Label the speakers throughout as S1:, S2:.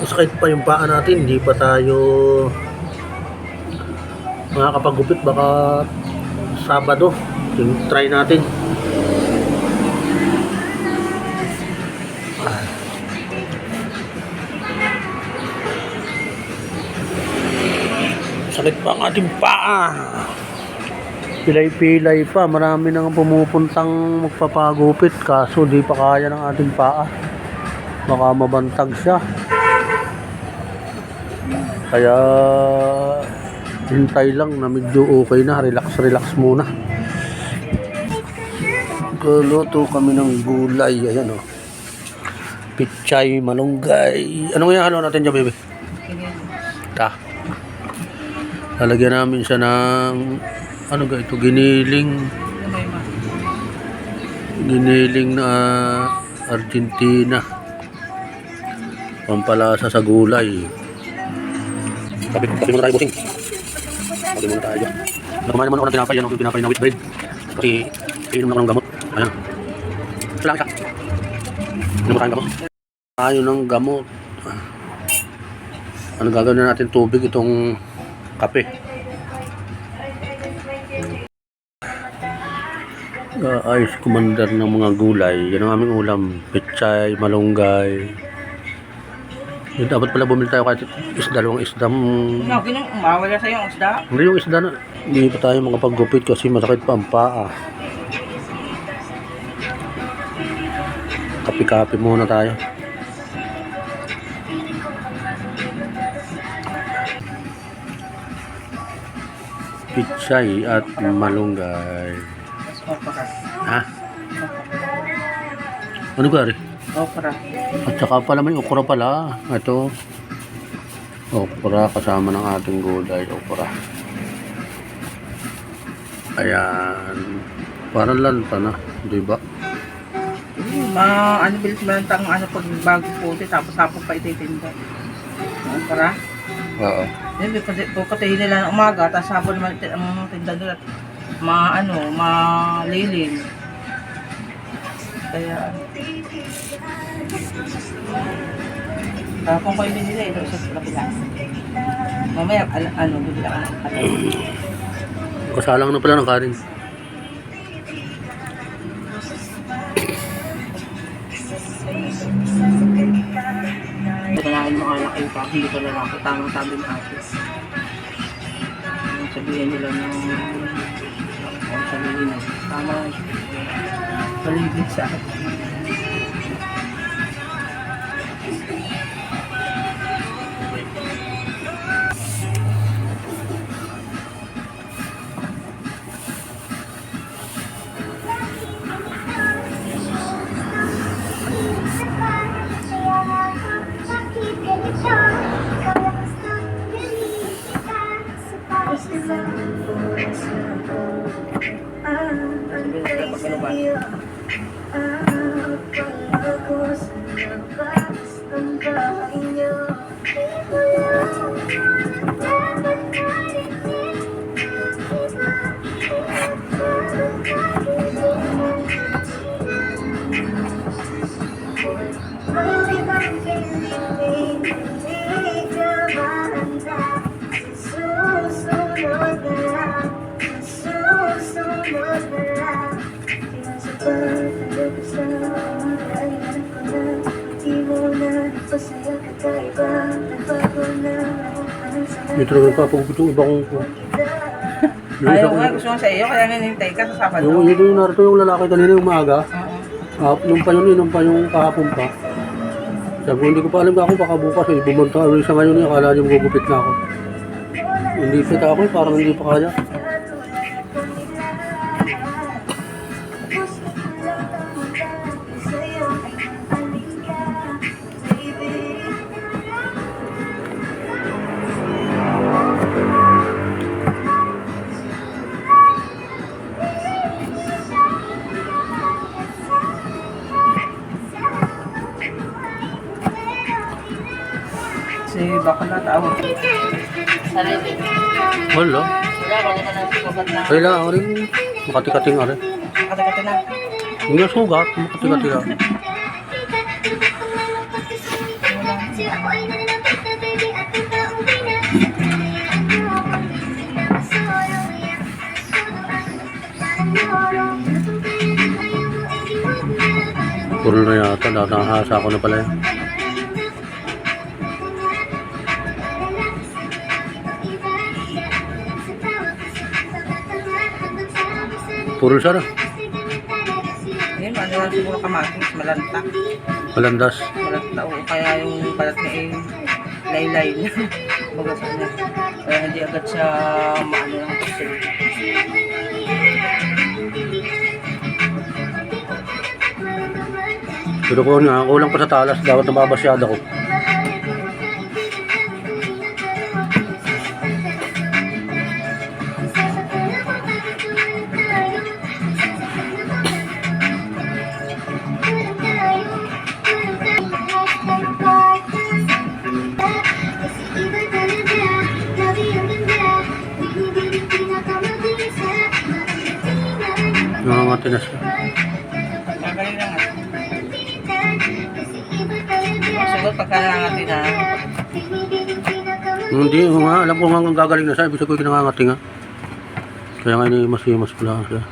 S1: Sakit pa yung paa natin, hindi pa tayo makakapagupit. Baka Sabado try natin. Sakit pa ang ating paa. Pilay-pilay pa, marami nang pumupuntang magpapagupit, kaso di pa kaya ng ating paa. Baka mabantag siya. Kaya hintay lang na medyo okay na, relax muna. Guluto kami ng gulay, ayan o. Pichay, malunggay. Ano nga halo natin dyan, baby? Ta. Lalagyan namin siya ng ano ga ito, giniling na Argentina. Pampalasa sa gulay. Sabi muna tayo, busing. Sabi muna tayo. Kumain naman ako ng tinapay, yung tinapay na wheat bread. Kasi inom ako ng gamot. Ayan. Ito lang isa. Inom mo tayong gamot. Tayo ng gamot. Ano gagawin na natin tubig itong kape. Ice commander ng mga gulay. Yan ang aming ulam. Pechay, malunggay. Dapat pala bumili tayo kahit dalawang isda.
S2: Mawala sa'yo ang isda?
S1: Hindi yung isda na. Hindi pa tayo makapag-gupit kasi masakit pa ang paa. Kapi-kapi muna tayo. Pichay at malunggay. Ha? Ano gari?
S2: Okra.
S1: At saka pala may okra pala. Ito. Okra kasama ng ating gulay. Okra. Ayan. Parang lanta na. Diba?
S2: Ano bilis mo lang pag bago puti tapos hapon pa ititinda. Okra.
S1: Oo.
S2: Hindi, pupatayin nila ng umaga tapos hapon naman ang tinda nila malilim. Kaya kung kayo nila ito sa kapila. Mamaya bibili ako ng kanin.
S1: Kasalang na pala ng kanin.
S2: Kailangan mo anak yung pa, hindi ka lalaki, tamang sabi ng ate. Sabihin nila ng sabihin nila, tama paligid sa akin.
S1: Dito naman pa pag ito iba kong
S2: Ayaw nga, gusto nga sa iyo, kaya nanintay ka sa Sabado.
S1: yung narito yung lalaki kanina yung umaga. Nung pa yung kahapon pa. Sabi ko, hindi ko pa alam kung baka bukas bumunta ulit sa ngayon niya, akala niya magugupit na ako. Hindi fit ako, parang hindi pa kaya.
S2: Si baka natawag. Sarili.
S1: Wala.
S2: Wala ka na ng sugat na.
S1: Kailangan rin makati-kating rin.
S2: Kata-kata na.
S1: Hindi na sugat, makatiga-tiga. Puro na yata, nakahasa ako na pala yun. Puro siya na.
S2: Yun, ano lang siguro kamatis, malanta.
S1: Malandas.
S2: Malanta, o kaya yung balat na laylay na. Baga sa kanya. Kaya hindi agad siya maano lang kasi.
S1: Pero kung nga, kulang pa sa talas, dapat nababasyada ko. Namamati na siya.
S2: Magaling lang nga. Sagot pagka nangangati na.
S1: Hindi nga, alam ko nga gagaling na siya. Ibig sabihin ko kinangangati nga. Kaya nga ini mas pala siya.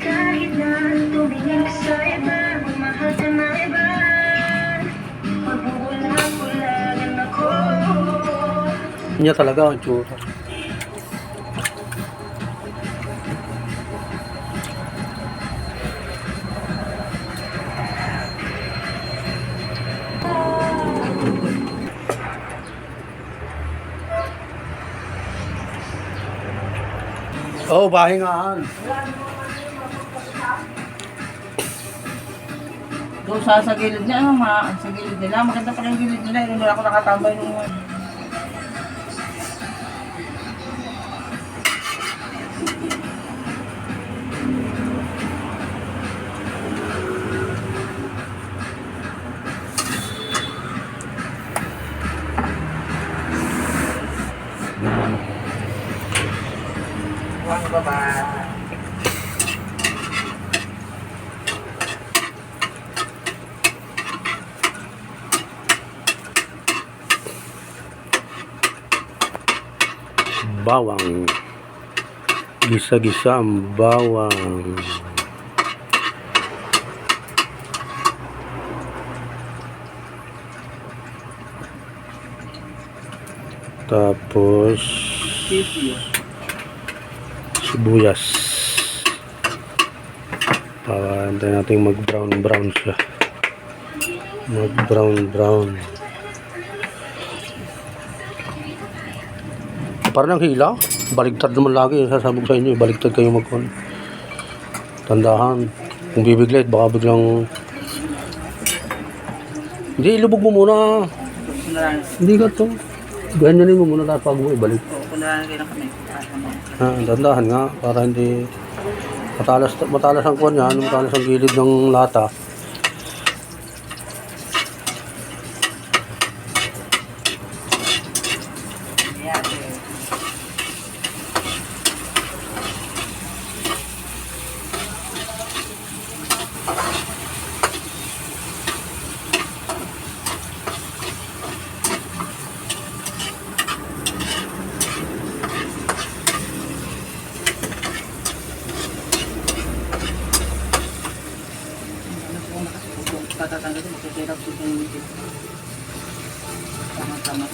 S3: Kahit na tumingin sa iba, mahal ka na iba, magbubulag-bulagan ako.
S1: Niya talaga ang tsura. Oh, bahingaan.
S2: Doon sa gilid niya, sa gilid nila. Maganda pa yung gilid nila. Yung ako nakatambay nung ano ba ba?
S1: Bawang. Gisa-gisa ang bawang. Tapos sibuyas. Para hintay natin mag-brown siya. Mag-brown. Parang hila. Baligtad naman lagi. Sasabog sa inyo. Baligtad kayo mag-on. Tandahan. Kung bibiglit, baka biglang... Hindi, ilubog mo muna. Hindi ka to. Ganyanin mo muna tapos pag mo ibalik.
S2: Pundahan kayo na kami.
S1: Tandahan nga. Para hindi... Matalas ang kuwan yan. Matalas ang gilid ng lata.
S2: Hirap sa tingin. Tama-tama.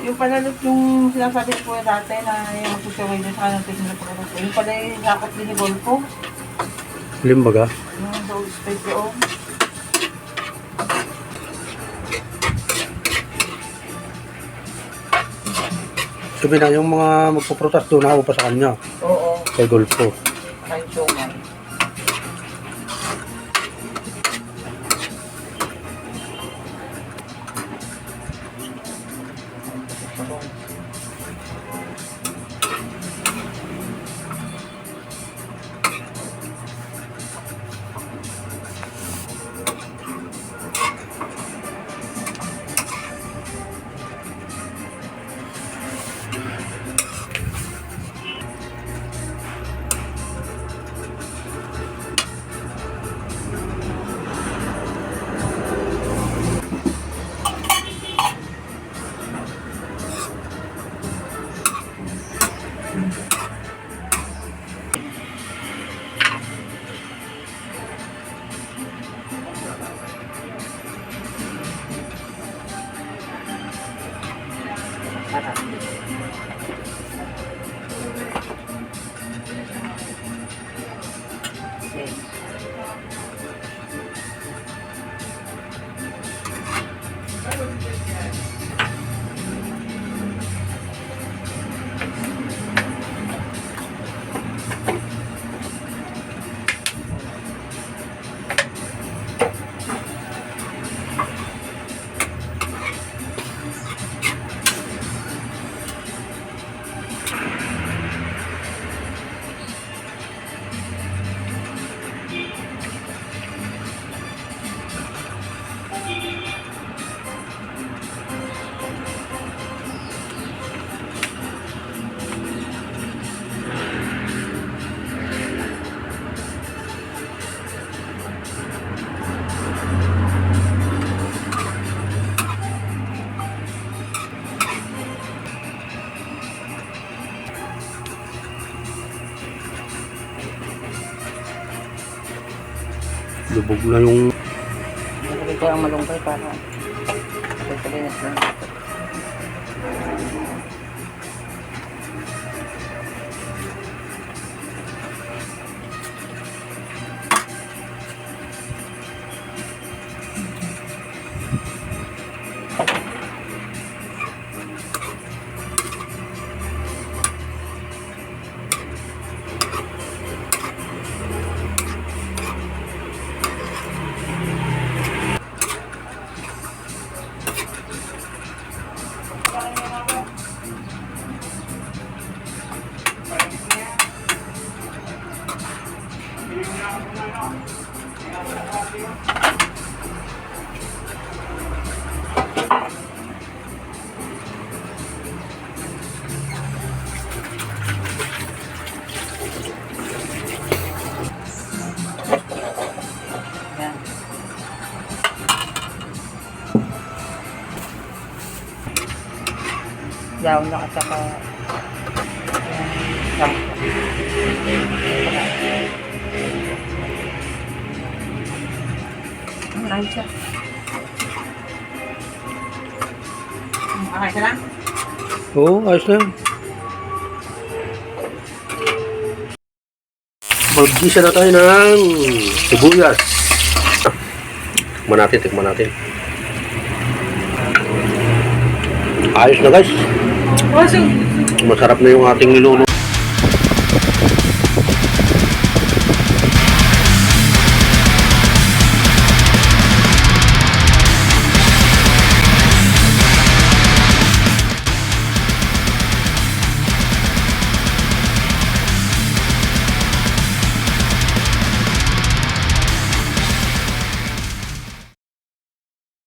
S2: Yung pala yung sinasabi ko dati na yung magsusuway doon sa kanang tignan po ko. Yung pala yung lakot din ni Golfo.
S1: Limbaga.
S2: Yung sa space doon.
S1: Sabi na, yung mga magpuprotas doon ako pa sa kanya.
S2: Oo.
S1: Kay Golfo.
S2: Kain siomay. Sarap.
S1: Lubog na yung...
S2: Nalagay ko ang malunggay para pagkalinis lang. Yan. Yaw na at saka ayos siya. Okay ka na?
S1: Oo, ayos na yun. Mag-gisa na tayo ng sibuyas. Tikman natin. Ayos na guys. Masarap na yung ating niluluto.